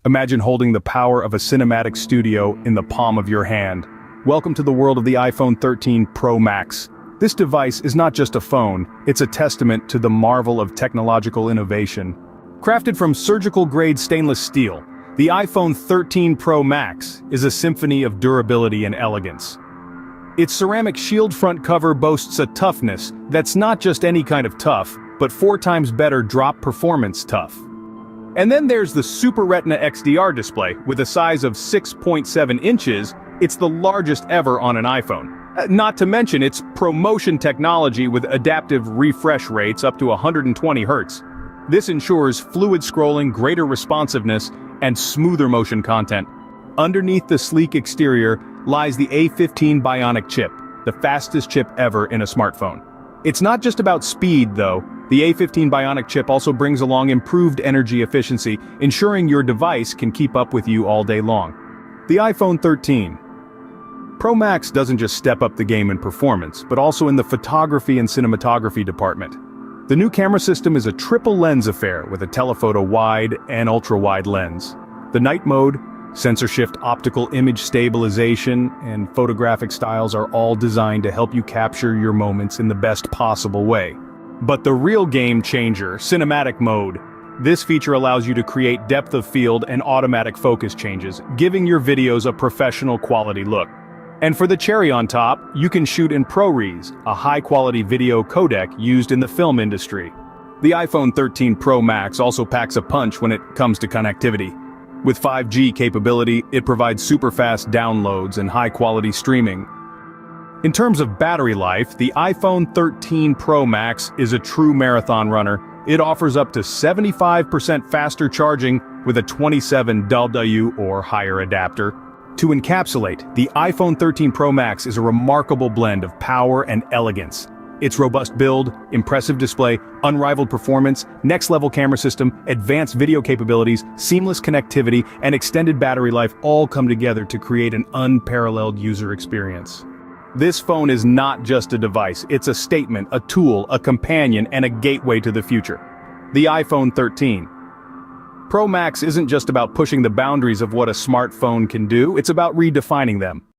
Imagine holding the power of a cinematic studio in the palm of your hand. Welcome to the world of the iPhone 13 Pro Max. This device is not just a phone, it's a testament to the marvel of technological innovation. Crafted from surgical-grade stainless steel, the iPhone 13 Pro Max is a symphony of durability and elegance. Its ceramic shield front cover boasts a toughness that's not just any kind of tough, but 4 times better drop performance tough. And then there's the Super Retina XDR display. With a size of 6.7 inches, it's the largest ever on an iPhone. Not to mention its ProMotion technology with adaptive refresh rates up to 120 Hz. This ensures fluid scrolling, greater responsiveness, and smoother motion content. Underneath the sleek exterior lies the A15 Bionic chip, the fastest chip ever in a smartphone. It's not just about speed, though. The A15 Bionic chip also brings along improved energy efficiency, ensuring your device can keep up with you all day long. The iPhone 13 Pro Max doesn't just step up the game in performance, but also in the photography and cinematography department. The new camera system is a triple lens affair with a telephoto wide and ultra-wide lens. The night mode, sensor shift optical image stabilization, and photographic styles are all designed to help you capture your moments in the best possible way. But the real game changer, cinematic mode. This feature allows you to create depth of field and automatic focus changes, giving your videos a professional quality look. And for the cherry on top, you can shoot in ProRes, a high-quality video codec used in the film industry. The iPhone 13 Pro Max also packs a punch when it comes to connectivity. With 5G capability, it provides super-fast downloads and high-quality streaming. In terms of battery life, the iPhone 13 Pro Max is a true marathon runner. It offers up to 75% faster charging with a 27W or higher adapter. To encapsulate, the iPhone 13 Pro Max is a remarkable blend of power and elegance. Its robust build, impressive display, unrivaled performance, next-level camera system, advanced video capabilities, seamless connectivity, and extended battery life all come together to create an unparalleled user experience. This phone is not just a device, it's a statement, a tool, a companion, and a gateway to the future. The iPhone 13 Pro Max isn't just about pushing the boundaries of what a smartphone can do, it's about redefining them.